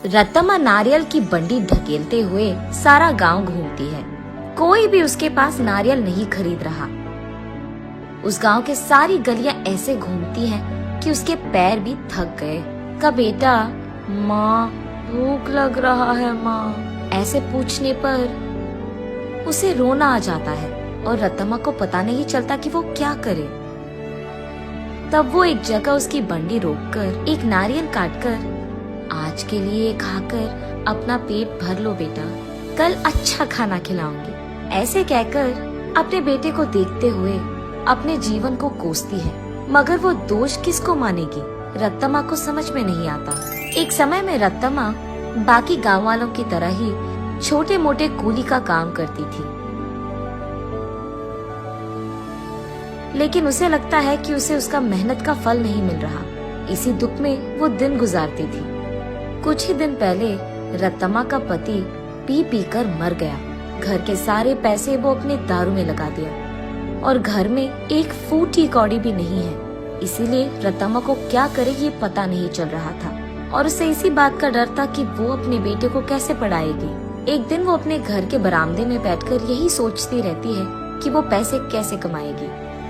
रत्तम्मा नारियल की बंडी ढकेलते हुए सारा गांव घूमती है। कोई भी उसके पास नारियल नहीं खरीद रहा। उस गांव के सारी गलियां ऐसे घूमती हैं कि उसके पैर भी थक गए। का बेटा, माँ भूख लग रहा है माँ, ऐसे पूछने पर उसे रोना आ जाता है और रत्तम्मा को पता नहीं चलता कि वो क्या करे। तब वो एक जगह उसकी बंडी रोककर एक नारियल काटकर, आज के लिए खाकर अपना पेट भर लो बेटा, कल अच्छा खाना खिलाऊंगी, ऐसे कहकर अपने बेटे को देखते हुए अपने जीवन को कोसती है। मगर वो दोष किसको मानेगी, रत्तम्मा को समझ में नहीं आता। एक समय में रत्तम्मा बाकी गांव वालों की तरह ही छोटे मोटे कूली का काम करती थी, लेकिन उसे लगता है कि उसे उसका मेहनत का फल नहीं मिल रहा। इसी दुख में वो दिन गुजारती थी। कुछ ही दिन पहले रत्तम्मा का पति पी पी कर मर गया। घर के सारे पैसे वो अपने दारू में लगा दिया और घर में एक फूटी कौड़ी भी नहीं है। इसीलिए रत्तम्मा को क्या करे ये पता नहीं चल रहा था और उसे इसी बात का डर था कि वो अपने बेटे को कैसे पढ़ाएगी। एक दिन वो अपने घर के बरामदे में बैठकर यही सोचती रहती है कि वो पैसे कैसे कमाएगी।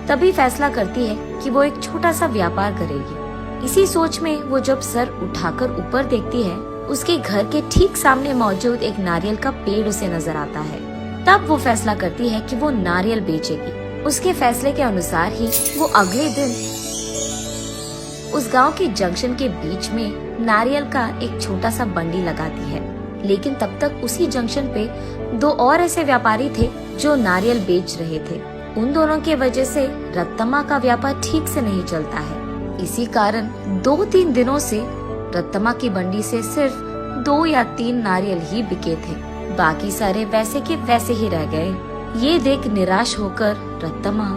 तभी फैसला करती है कि वो एक छोटा सा व्यापार करेगी। इसी सोच में वो जब सर उठाकर ऊपर देखती है, उसके घर के ठीक सामने मौजूद एक नारियल का पेड़ उसे नजर आता है। तब वो फैसला करती है कि वो नारियल बेचेगी। उसके फैसले के अनुसार ही वो अगले दिन उस गांव के जंक्शन के बीच में नारियल का एक छोटा सा बंडी लगाती है। लेकिन तब तक उसी जंक्शन पे दो और ऐसे व्यापारी थे जो नारियल बेच रहे थे। उन दोनों के वजह से रत्तम्मा का व्यापार ठीक से नहीं चलता है। इसी कारण 2-3 दिनों से रत्तम्मा की बंडी से सिर्फ 2 या 3 नारियल ही बिके थे। बाकी सारे वैसे के वैसे ही रह गए। ये देख निराश होकर रत्तम्मा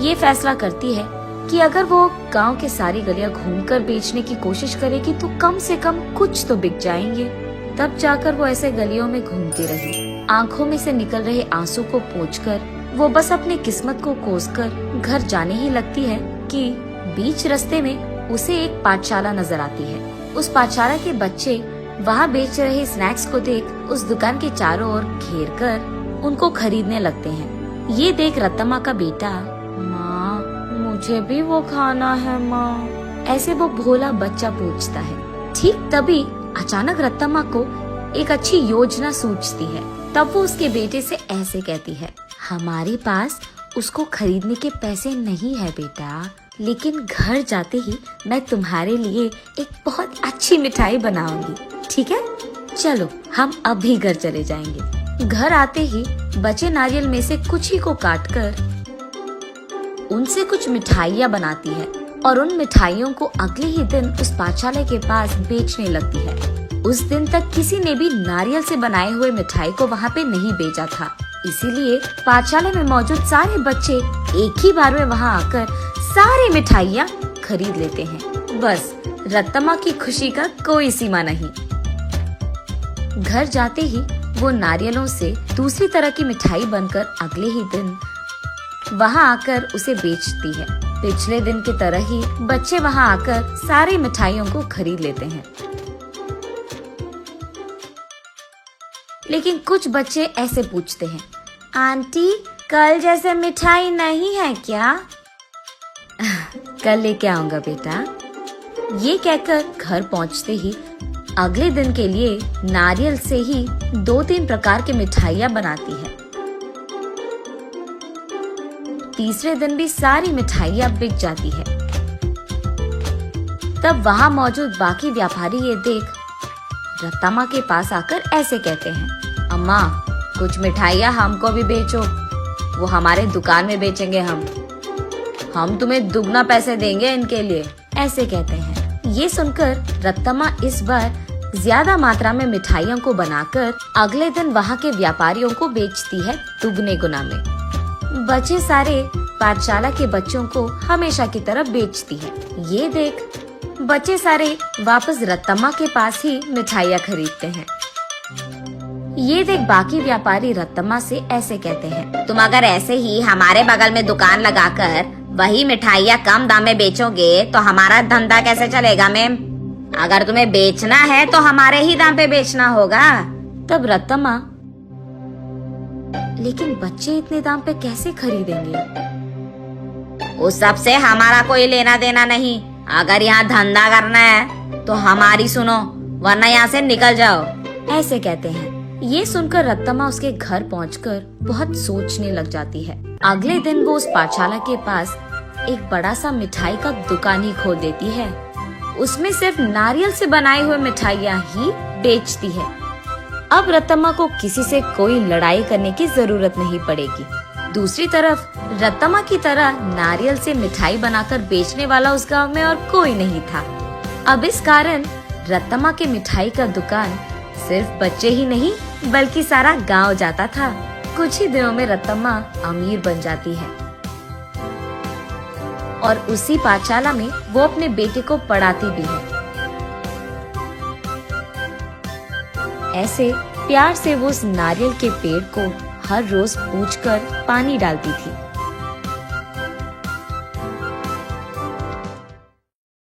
ये फैसला करती है कि अगर वो गांव के सारी गलियां घूमकर बेचने की कोशिश करेगी तो कम से कम कुछ तो बिक जाएंगे। तब जाकर वो ऐसे गलियों में घूमती रही। आंखों में से निकल रहे आंसू को पोंछकर वो बस अपनी किस्मत को कोसकर घर जाने ही लगती है कि बीच रास्ते में उसे एक पाठशाला नजर आती है। उस पाठशाला के बच्चे वहाँ बेच रहे स्नैक्स को देख उस दुकान के चारों ओर घेर कर उनको खरीदने लगते हैं। ये देख रत्तम्मा का बेटा, माँ मुझे भी वो खाना है माँ, ऐसे वो भोला बच्चा पूछता है। ठीक तभी अचानक रत्तम्मा को एक अच्छी योजना सूझती है। तब वो उसके बेटे से ऐसे कहती है, हमारे पास उसको खरीदने के पैसे नहीं है बेटा, लेकिन घर जाते ही मैं तुम्हारे लिए एक बहुत अच्छी मिठाई बनाऊंगी, ठीक है? चलो हम अभी घर चले जाएंगे। घर आते ही बचे नारियल में से कुछ ही को काटकर उनसे कुछ मिठाइयाँ बनाती है और उन मिठाइयों को अगले ही दिन उस पाठशाला के पास बेचने लगती है। उस दिन तक किसी ने भी नारियल से बनाए हुए मिठाई को वहाँ पे नहीं बेचा था। इसीलिए पाठशाला में मौजूद सारे बच्चे एक ही बार में वहाँ आकर सारी मिठाइयाँ खरीद लेते हैं। बस रत्तम्मा की खुशी का कोई सीमा नहीं। घर जाते ही वो नारियलों से दूसरी तरह की मिठाई बनकर अगले ही दिन वहाँ आकर उसे बेचती है। पिछले दिन की तरह ही बच्चे वहाँ आकर सारी मिठाइयों को खरीद लेते हैं। लेकिन कुछ बच्चे ऐसे पूछते हैं, आंटी कल जैसे मिठाई नहीं है क्या? कल लेके आऊंगा बेटा। ये कहकर घर पहुंचते ही अगले दिन के लिए नारियल से ही 2-3 प्रकार की मिठाइयाँ बनाती है। तीसरे दिन भी सारी मिठाइयाँ बिक जाती है। तब वहाँ मौजूद बाकी व्यापारी ये देख रत्तम्मा के पास आकर ऐसे कहते हैं, अम्मा कुछ मिठाइयाँ हमको भी बेचो, वो हमारे दुकान में बेचेंगे हम तुम्हें दुगना पैसे देंगे इनके लिए, ऐसे कहते हैं। ये सुनकर रत्तम्मा इस बार ज्यादा मात्रा में मिठाइयों को बनाकर अगले दिन वहाँ के व्यापारियों को बेचती है दुगने गुना में। बचे सारे पाठशाला के बच्चों को हमेशा की तरह बेचती है। ये देख बच्चे सारे वापस रत्तम्मा के पास ही मिठाइयाँ खरीदते हैं। ये देख बाकी व्यापारी रत्तम्मा से ऐसे कहते हैं, तुम अगर ऐसे ही हमारे बगल में दुकान लगाकर वही मिठाइयाँ कम दाम में बेचोगे तो हमारा धंधा कैसे चलेगा मैम? अगर तुम्हें बेचना है तो हमारे ही दाम पे बेचना होगा। तब रत्तम्मा, लेकिन बच्चे इतने दाम पे कैसे खरीदेंगे? उस सब से हमारा कोई लेना देना नहीं। अगर यहाँ धंधा करना है तो हमारी सुनो, वरना यहाँ से निकल जाओ। ऐसे कहते हैं। ये सुनकर रत्तम्मा उसके घर पहुंचकर बहुत सोचने लग जाती है। अगले दिन वो उस पाठशाला के पास एक बड़ा सा मिठाई का दुकान ही खोल देती है। उसमें सिर्फ नारियल से बनाई हुई मिठाइयाँ ही बेचती है। अब रत्तम्मा को किसी से कोई लड़ाई करने की जरूरत नहीं पड़ेगी। दूसरी तरफ रत्तम्मा की तरह नारियल से मिठाई बनाकर बेचने वाला उस गांव में और कोई नहीं था। अब इस कारण रत्तम्मा के मिठाई का दुकान सिर्फ बच्चे ही नहीं बल्कि सारा गांव जाता था। कुछ ही दिनों में रत्तम्मा अमीर बन जाती है और उसी पाठशाला में वो अपने बेटे को पढ़ाती भी है। ऐसे प्यार से वो उस नारियल के पेड़ को हर रोज पूछकर पानी डालती थी।